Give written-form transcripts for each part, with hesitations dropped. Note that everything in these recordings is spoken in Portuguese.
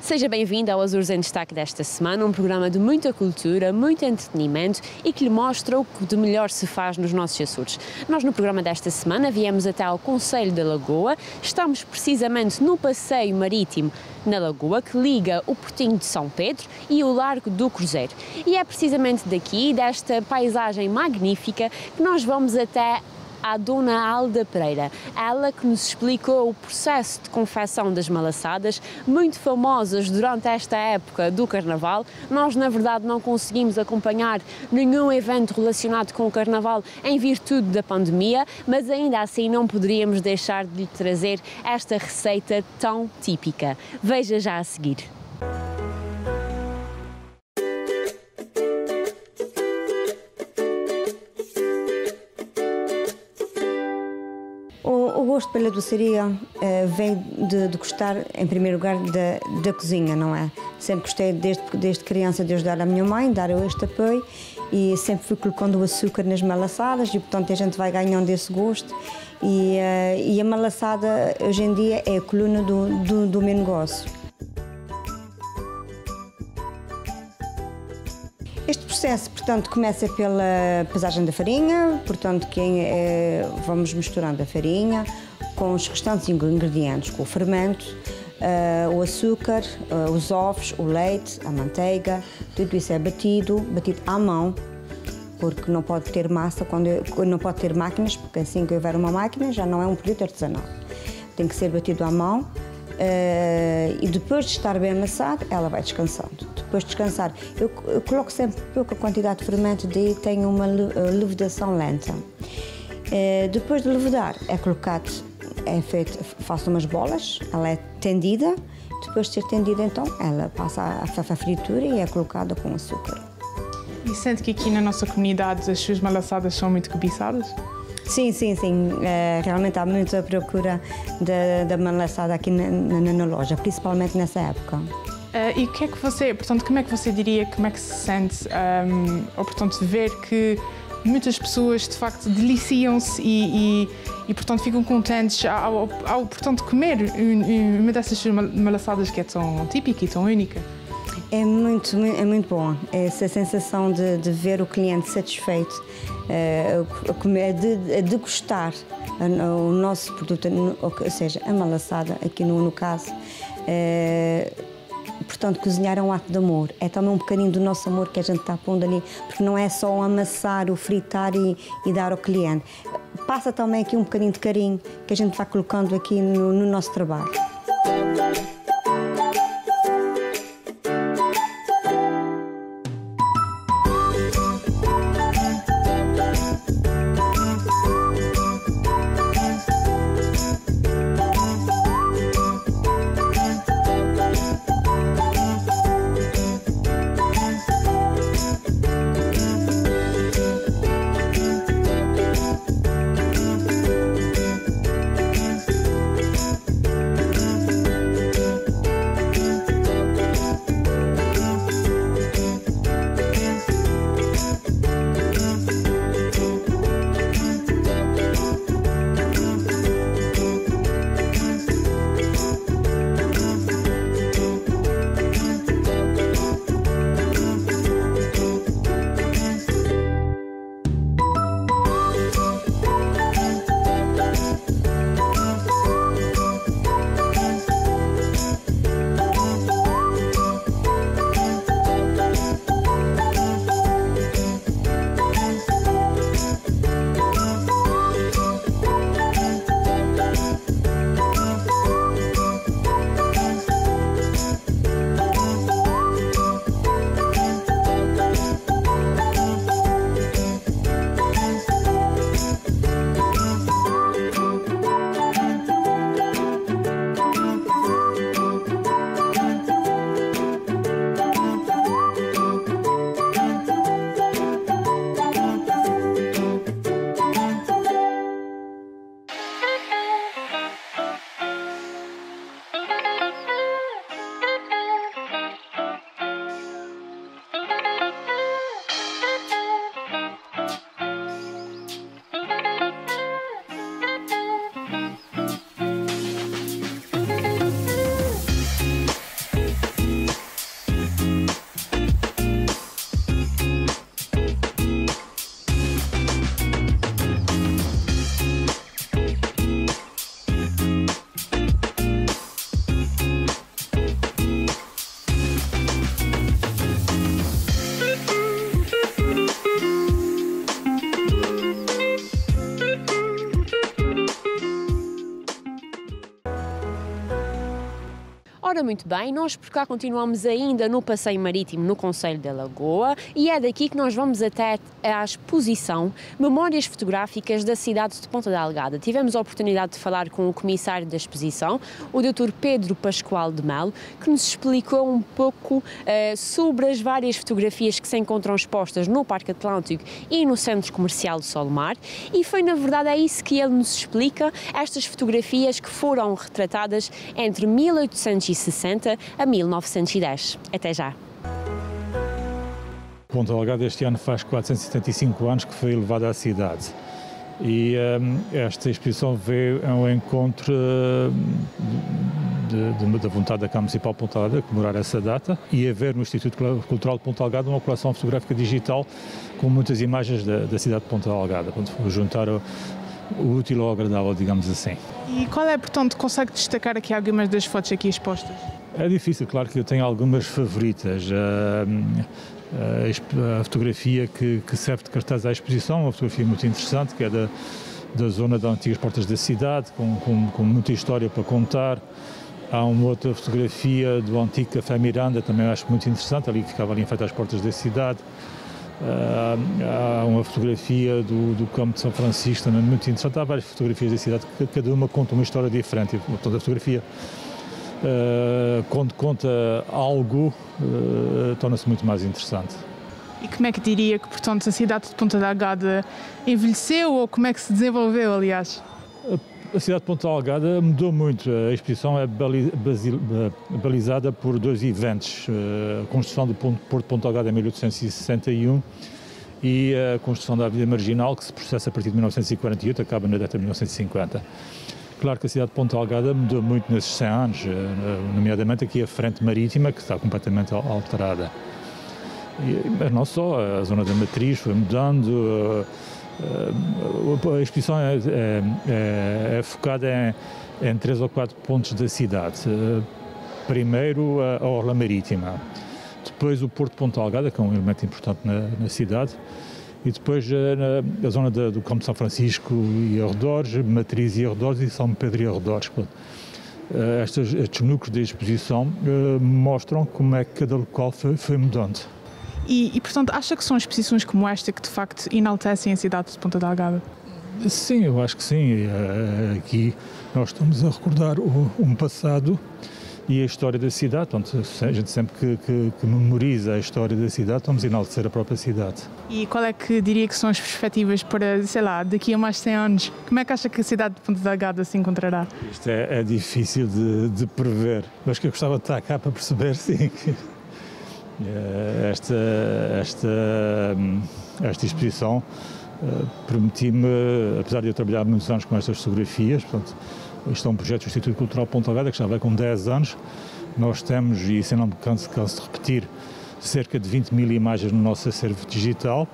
Seja bem-vindo ao Açores em Destaque desta semana, um programa de muita cultura, muito entretenimento e que lhe mostra o que de melhor se faz nos nossos Açores. Nós no programa desta semana viemos até ao Concelho da Lagoa, estamos precisamente no passeio marítimo na Lagoa que liga o Portinho de São Pedro e o Largo do Cruzeiro. E é precisamente daqui, desta paisagem magnífica, que nós vamos até à Dona Alda Pereira, ela que nos explicou o processo de confecção das malaçadas, muito famosas durante esta época do Carnaval. Nós, na verdade, não conseguimos acompanhar nenhum evento relacionado com o Carnaval em virtude da pandemia, mas ainda assim não poderíamos deixar de lhe trazer esta receita tão típica. Veja já a seguir. O gosto pela doçaria vem de gostar, em primeiro lugar, da cozinha, não é? Sempre gostei, desde criança, de ajudar a minha mãe, dar eu este apoio e sempre fui colocando o açúcar nas malaçadas e, portanto, a gente vai ganhando esse gosto. E a malaçada, hoje em dia, é a coluna do meu negócio. Este processo, portanto, começa pela pesagem da farinha, portanto, vamos misturando a farinha com os restantes ingredientes, com o fermento, o açúcar, os ovos, o leite, a manteiga, tudo isso é batido à mão, porque não pode ter massa, não pode ter máquinas, porque assim que houver uma máquina já não é um produto artesanal. Tem que ser batido à mão e depois de estar bem amassado, ela vai descansando. Depois de descansar, eu coloco sempre pouca quantidade de fermento, daí tenho uma levedação lenta. Depois de levedar, faço umas bolas, ela é tendida, depois de ser tendida, então, ela passa à fritura e é colocada com açúcar. E sente que aqui na nossa comunidade as suas malaçadas são muito cobiçadas? Sim. Realmente há muita procura da malaçada aqui na loja, principalmente nessa época. E o que é que você, portanto, como é que você diria, como é que se sente, ou portanto, ver que muitas pessoas de facto deliciam-se e portanto ficam contentes ao portanto comer uma dessas malaçadas que é tão típica e tão única? É muito bom essa sensação de ver o cliente satisfeito, a degustar o nosso produto, ou seja, a malaçada, aqui no caso. Portanto, cozinhar é um ato de amor, é também um bocadinho do nosso amor que a gente está pondo ali, porque não é só o amassar, o fritar e dar ao cliente. Passa também aqui um bocadinho de carinho que a gente vai colocando aqui no nosso trabalho. Ora, muito bem, nós por cá continuamos ainda no passeio marítimo no concelho da Lagoa e é daqui que nós vamos até à exposição Memórias Fotográficas da cidade de Ponta Delgada. Tivemos a oportunidade de falar com o comissário da exposição, o Dr. Pedro Pascoal de Melo, que nos explicou um pouco sobre as várias fotografias que se encontram expostas no Parque Atlântico e no Centro Comercial de Solomar, e foi na verdade é isso que ele nos explica, estas fotografias que foram retratadas entre 1860 a 1910. Até já! Ponta Delgada este ano faz 475 anos que foi elevada à cidade e esta exposição veio ao encontro da vontade da Câmara Municipal de Ponta Delgada de comemorar essa data e haver no Instituto Cultural de Ponta Delgada uma coleção fotográfica digital com muitas imagens da cidade de Ponta Delgada. Vou juntar o útil ao agradável, digamos assim. E qual é, portanto, consegue destacar aqui algumas das fotos aqui expostas? É difícil, claro que eu tenho algumas favoritas. A fotografia que serve de cartaz à exposição, uma fotografia muito interessante, que é da zona das antigas portas da cidade, com muita história para contar. Há uma outra fotografia do antigo Café Miranda, também acho muito interessante, ali que ficava ali em frente às portas da cidade. Há uma fotografia do campo de São Francisco, também muito interessante. Há várias fotografias da cidade que cada uma conta uma história diferente. Portanto, a fotografia, quando conta algo, torna-se muito mais interessante. E como é que diria que, portanto, a cidade de Ponta Delgada envelheceu ou como é que se desenvolveu, aliás? A cidade de Ponta Delgada mudou muito. A exposição é balizada por dois eventos. A construção do Porto de Ponta Delgada em 1861 e a construção da Avenida Marginal, que se processa a partir de 1948, acaba na década de 1950. Claro que a cidade de Ponta Delgada mudou muito nesses 100 anos, nomeadamente aqui a frente marítima, que está completamente alterada. Mas não só, a zona da Matriz foi mudando. A exposição é focada em 3 ou 4 pontos da cidade. Primeiro, a orla marítima, depois o Porto de Ponta Delgada, que é um elemento importante na cidade, e depois a zona do Campo de São Francisco e arredores, Matriz e arredores e São Pedro e arredores. Estes núcleos da exposição mostram como é que cada local foi mudando. E, portanto, acha que são exposições como esta que, de facto, enaltecem a cidade de Ponta Delgada? Sim, eu acho que sim. Aqui nós estamos a recordar um passado e a história da cidade. Portanto, a gente sempre que memoriza a história da cidade, estamos a enaltecer a própria cidade. E qual é que diria que são as perspectivas para, sei lá, daqui a mais 100 anos? Como é que acha que a cidade de Ponta Delgada se encontrará? Isto é difícil de prever, mas que eu gostava de estar cá para perceber, sim. Esta exposição permitiu-me, apesar de eu trabalhar muitos anos com estas fotografias, portanto, isto é um projeto do Instituto Cultural Ponta Delgada que já vai com 10 anos. Nós temos, e se não me canso de repetir, cerca de 20 mil imagens no nosso acervo digital,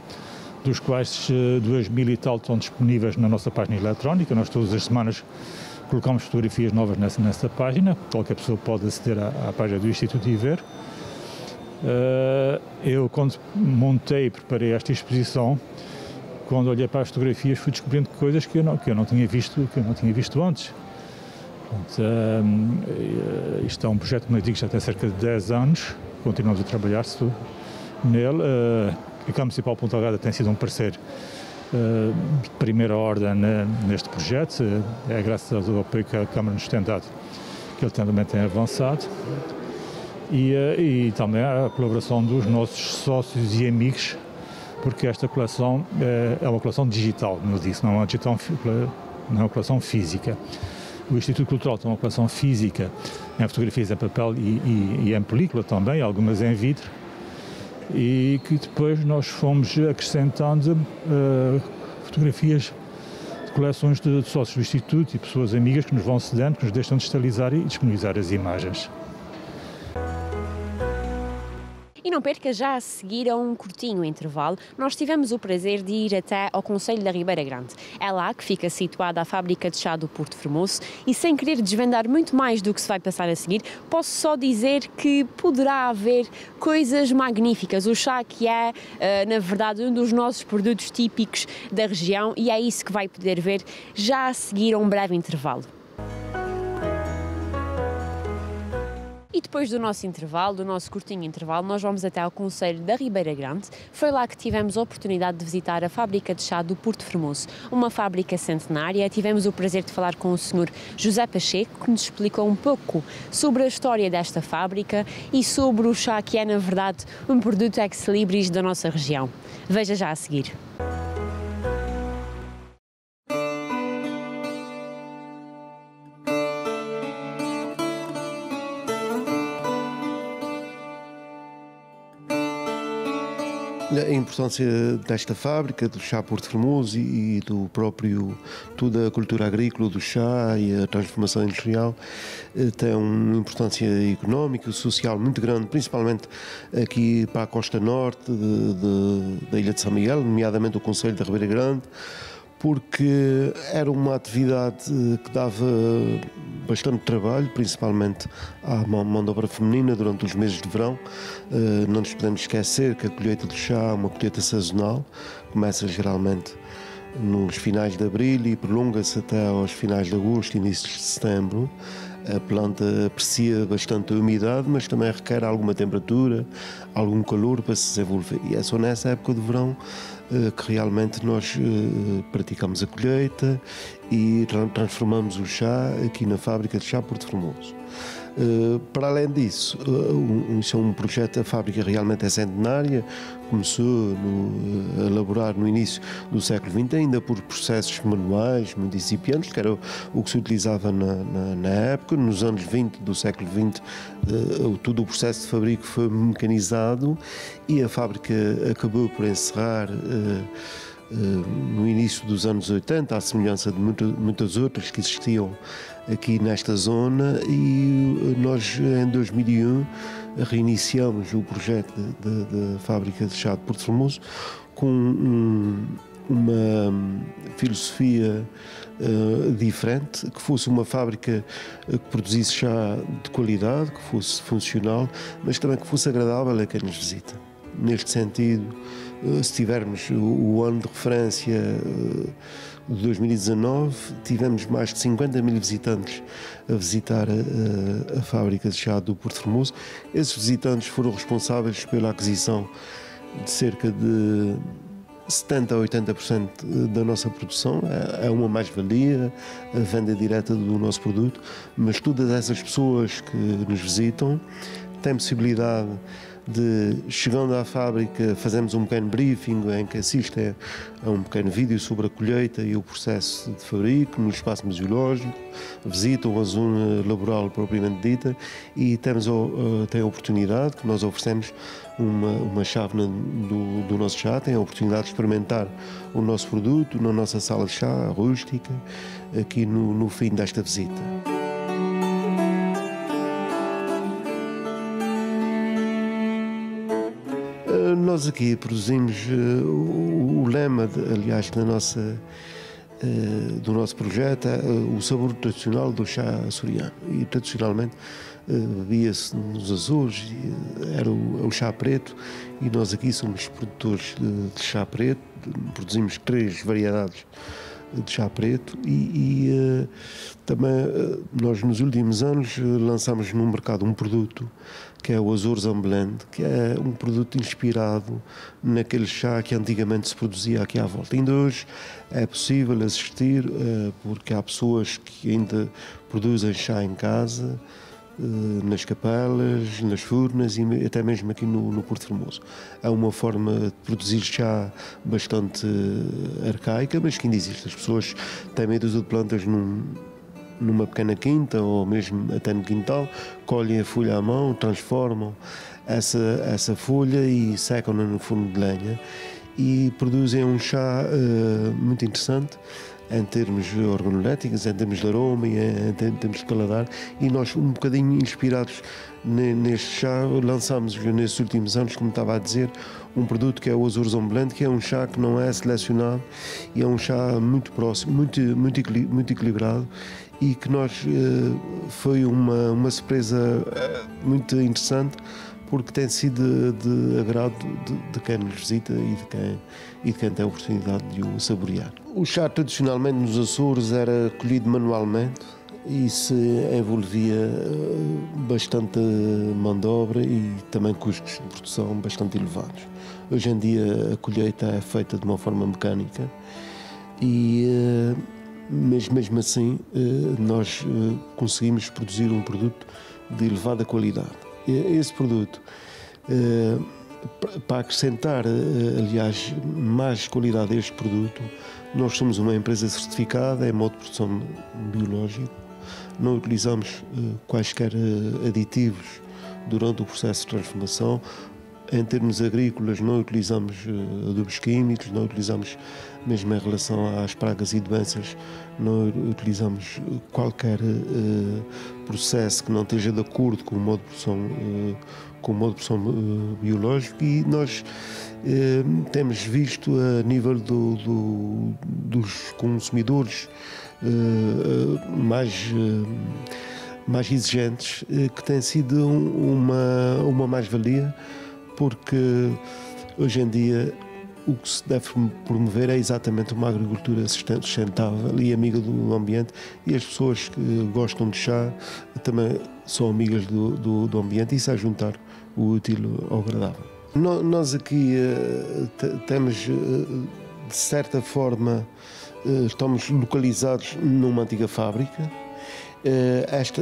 dos quais 2 mil e tal estão disponíveis na nossa página eletrónica. Nós todas as semanas colocamos fotografias novas nessa página, qualquer pessoa pode aceder à página do Instituto e ver. Eu, quando montei e preparei esta exposição, quando olhei para as fotografias, fui descobrindo coisas que eu não tinha visto antes. Isto é um projeto, como eu digo, já tem cerca de 10 anos, continuamos a trabalhar nele. A Câmara Municipal de Ponta Delgada tem sido um parceiro de primeira ordem neste projeto. É graças ao apoio que a Câmara nos tem dado que ele também tem avançado. E também a colaboração dos nossos sócios e amigos, porque esta coleção é uma coleção digital, como eu disse, não é uma coleção física. O Instituto Cultural tem uma coleção física em fotografias em papel e em película também, algumas em vidro, e que depois nós fomos acrescentando fotografias de coleções de sócios do Instituto e pessoas amigas que nos vão cedendo, que nos deixam digitalizar e disponibilizar as imagens. E não perca, já a seguir a um curtinho intervalo, nós tivemos o prazer de ir até ao concelho da Ribeira Grande. É lá que fica situada a fábrica de chá do Porto Formoso e, sem querer desvendar muito mais do que se vai passar a seguir, posso só dizer que poderá haver coisas magníficas. O chá que é, na verdade, um dos nossos produtos típicos da região, e é isso que vai poder ver já a seguir a um breve intervalo. E depois do nosso intervalo, do nosso curtinho intervalo, nós vamos até ao concelho da Ribeira Grande. Foi lá que tivemos a oportunidade de visitar a fábrica de chá do Porto Formoso, uma fábrica centenária. Tivemos o prazer de falar com o Sr. José Pacheco, que nos explicou um pouco sobre a história desta fábrica e sobre o chá que é, na verdade, um produto ex-libris da nossa região. Veja já a seguir. A importância desta fábrica, do chá Porto Formoso e do próprio, toda a cultura agrícola do chá e a transformação industrial tem uma importância económica e social muito grande, principalmente aqui para a costa norte da Ilha de São Miguel, nomeadamente o concelho da Ribeira Grande, porque era uma atividade que dava bastante trabalho, principalmente à mão de obra feminina durante os meses de verão. Não nos podemos esquecer que a colheita do chá é uma colheita sazonal, começa geralmente nos finais de abril e prolonga-se até aos finais de agosto e início de setembro. A planta aprecia bastante a umidade, mas também requer alguma temperatura, algum calor para se desenvolver. E é só nessa época de verão que realmente nós praticamos a colheita e transformamos o chá aqui na fábrica de chá Porto Formoso. Para além disso, isso é um projeto, a fábrica realmente é centenária, começou a elaborar no início do século XX, ainda por processos manuais, muito incipientes, que era o que se utilizava na época. Nos anos 20 do século XX, todo o processo de fabrico foi mecanizado e a fábrica acabou por encerrar no início dos anos 80, à semelhança de muitas outras que existiam aqui nesta zona, e nós em 2001 reiniciamos o projeto da fábrica de chá de Porto Formoso com uma filosofia diferente, que fosse uma fábrica que produzisse chá de qualidade, que fosse funcional, mas também que fosse agradável a quem nos visita. Neste sentido, se tivermos o ano de referência de 2019, tivemos mais de 50 mil visitantes a visitar a fábrica de chá do Porto Formoso. Esses visitantes foram responsáveis pela aquisição de cerca de 70% a 80% da nossa produção. É uma mais-valia, a venda direta do nosso produto, mas todas essas pessoas que nos visitam têm possibilidade de, chegando à fábrica, fazemos um pequeno briefing em que assistem a um pequeno vídeo sobre a colheita e o processo de fabrico no espaço museológico, visitam a zona laboral propriamente dita e têm a oportunidade, que nós oferecemos uma chávena do nosso chá, têm a oportunidade de experimentar o nosso produto na nossa sala de chá rústica, aqui no fim desta visita. Nós aqui produzimos o lema, aliás, do nosso projeto, o sabor tradicional do chá açoriano. E tradicionalmente bebia-se nos Açores, era o chá preto, e nós aqui somos produtores de chá preto, produzimos 3 variedades de chá preto e também nós nos últimos anos lançamos no mercado um produto que é o Açores Blend, que é um produto inspirado naquele chá que antigamente se produzia aqui à volta. Ainda hoje é possível assistir, porque há pessoas que ainda produzem chá em casa, nas capelas, nas furnas e até mesmo aqui no Porto Formoso. É uma forma de produzir chá bastante arcaica, mas que ainda existe. As pessoas têm meia dúzia de plantas numa pequena quinta ou mesmo até no quintal, colhem a folha à mão, transformam essa folha e secam-na no forno de lenha e produzem um chá muito interessante em termos organoléticos, em termos de aroma e em termos de paladar, e nós, um bocadinho inspirados neste chá, lançámos nesses últimos anos, como estava a dizer, um produto que é o Açores Blend, que é um chá que não é selecionado e é um chá muito próximo, muito equilibrado, e que foi uma surpresa muito interessante, porque tem sido de agrado de quem nos visita e de quem tem a oportunidade de o saborear. O chá tradicionalmente nos Açores era colhido manualmente Isso envolvia bastante mão de obra e também custos de produção bastante elevados. Hoje em dia a colheita é feita de uma forma mecânica mas mesmo assim nós conseguimos produzir um produto de elevada qualidade. Esse produto, para acrescentar, aliás, mais qualidade a este produto, nós somos uma empresa certificada em modo de produção biológico. Não utilizamos quaisquer aditivos durante o processo de transformação. Em termos agrícolas, não utilizamos adubos químicos, não utilizamos, mesmo em relação às pragas e doenças, não utilizamos qualquer processo que não esteja de acordo com o modo de produção biológico, e nós temos visto a nível dos consumidores mais exigentes, que tem sido uma mais-valia, porque hoje em dia o que se deve promover é exatamente uma agricultura sustentável e amiga do ambiente, e as pessoas que gostam de chá também são amigas do ambiente, e isso é juntar o útil ao agradável. Nós aqui temos, de certa forma, estamos localizados numa antiga fábrica.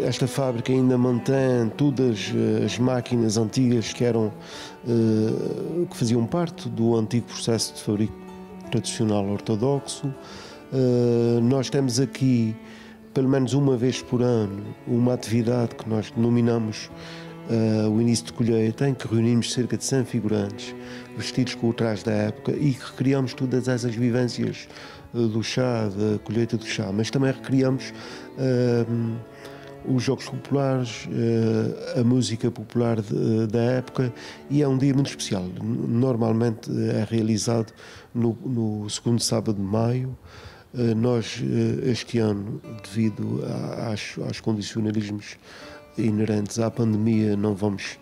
Esta fábrica ainda mantém todas as máquinas antigas que faziam parte do antigo processo de fabrico tradicional ortodoxo. Nós temos aqui, pelo menos uma vez por ano, uma atividade que nós denominamos o início de colheita, em que reunimos cerca de 100 figurantes vestidos com o traje da época e que recriamos todas essas vivências do chá, da colheita do chá, mas também recriamos os jogos populares, a música popular da época, e é um dia muito especial. Normalmente é realizado no segundo sábado de maio. Nós, este ano, devido aos condicionalismos inerentes à pandemia, não vamos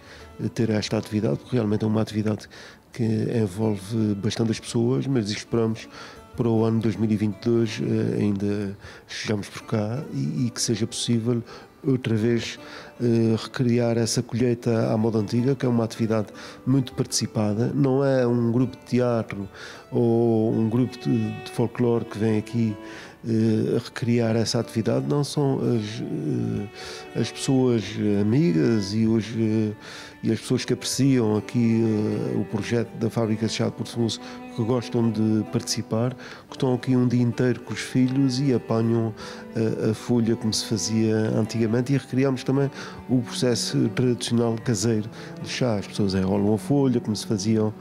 ter esta atividade, porque realmente é uma atividade que envolve bastante as pessoas, mas esperamos para o ano 2022 ainda estejamos por cá e que seja possível outra vez recriar essa colheita à moda antiga, que é uma atividade muito participada. Não é um grupo de teatro ou um grupo de folclore que vem aqui recriar essa atividade, não, são as pessoas amigas e as pessoas que apreciam aqui o projeto da Fábrica de Chá de Porto Formoso, que gostam de participar, que estão aqui um dia inteiro com os filhos e apanham a folha como se fazia antigamente, e recriamos também o processo tradicional caseiro de chá. As pessoas enrolam a folha como se fazia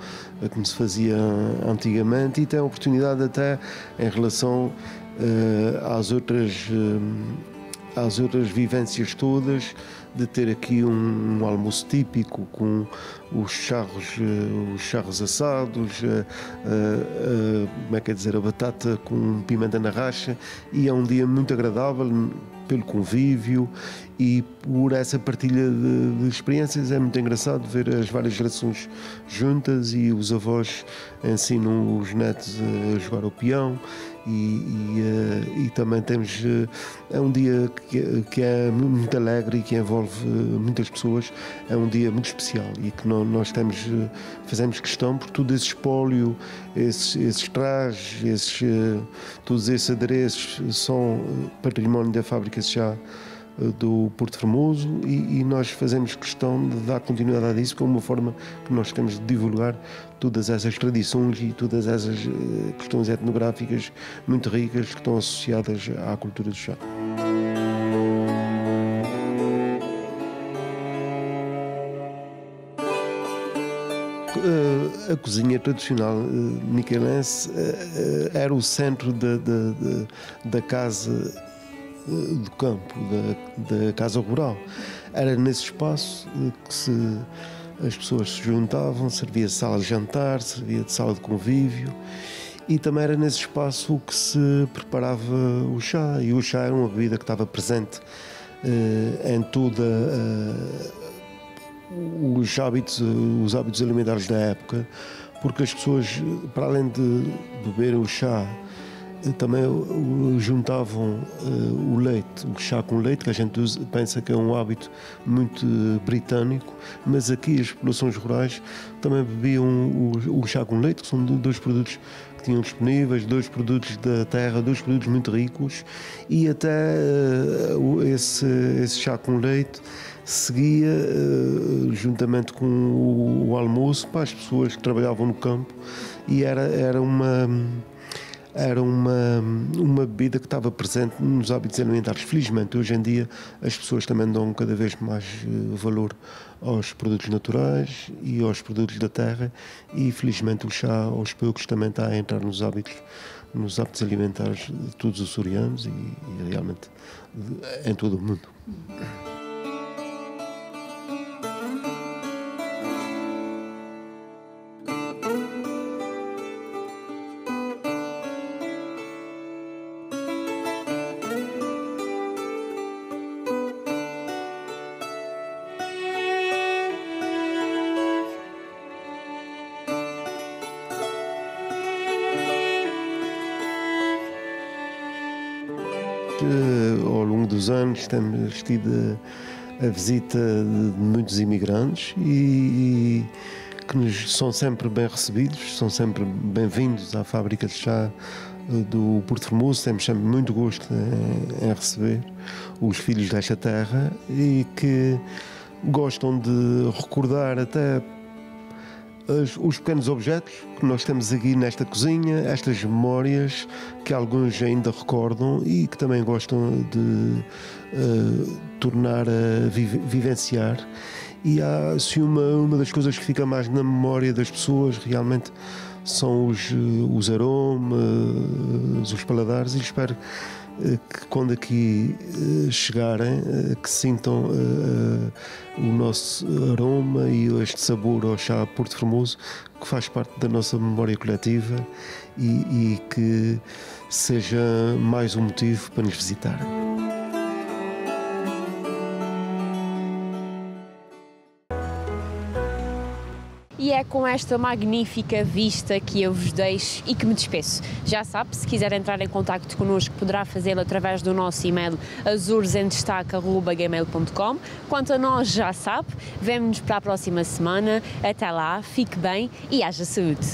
antigamente, e têm a oportunidade até em relação às outras vivências todas, de ter aqui um almoço típico com os charros assados, como é que é dizer, a batata com pimenta na racha, e é um dia muito agradável pelo convívio e por essa partilha de experiências. É muito engraçado ver as várias gerações juntas, e os avós ensinam os netos a jogar ao peão. E também temos é um dia que é muito alegre e que envolve muitas pessoas. É um dia muito especial e que nós fazemos questão, por todo esse espólio, esses trajes, todos esses adereços são património da Fábrica de Chá do Porto Formoso, e nós fazemos questão de dar continuidade a isso, como uma forma que nós temos de divulgar todas essas tradições e todas essas questões etnográficas muito ricas que estão associadas à cultura do chá. A cozinha tradicional miquelense era o centro da casa do campo, da casa rural. Era nesse espaço que as pessoas se juntavam, servia de sala de jantar, servia de sala de convívio, e também era nesse espaço que se preparava o chá, e o chá era uma bebida que estava presente em toda os hábitos alimentares da época, porque as pessoas, para além de beberem o chá, também juntavam o leite, o chá com leite, que a gente pensa que é um hábito muito britânico, mas aqui as populações rurais também bebiam o chá com leite, que são dois produtos que tinham disponíveis, dois produtos da terra, dois produtos muito ricos, e até esse chá com leite seguia juntamente com o almoço para as pessoas que trabalhavam no campo, e era uma bebida que estava presente nos hábitos alimentares. Felizmente, hoje em dia, as pessoas também dão cada vez mais valor aos produtos naturais e aos produtos da terra, e felizmente o chá, aos poucos, também está a entrar nos hábitos alimentares de todos os açorianos e realmente em todo o mundo. Ao longo dos anos temos tido a visita de muitos imigrantes e que nos são sempre bem recebidos, são sempre bem-vindos à fábrica de chá do Porto Formoso. Temos sempre muito gosto em receber os filhos desta terra e que gostam de recordar até os pequenos objetos que nós temos aqui nesta cozinha, estas memórias que alguns ainda recordam e que também gostam de tornar a vivenciar. E há assim, uma das coisas que fica mais na memória das pessoas realmente são os aromas, os paladares, e espero que quando aqui chegarem, que sintam o nosso aroma e este sabor ao chá Porto Formoso, que faz parte da nossa memória coletiva e que seja mais um motivo para nos visitar. E é com esta magnífica vista que eu vos deixo e que me despeço. Já sabe, se quiser entrar em contacto connosco, poderá fazê-lo através do nosso e-mail azuresendestaque@gmail.com. Quanto a nós, já sabe, vemo-nos para a próxima semana. Até lá, fique bem e haja saúde.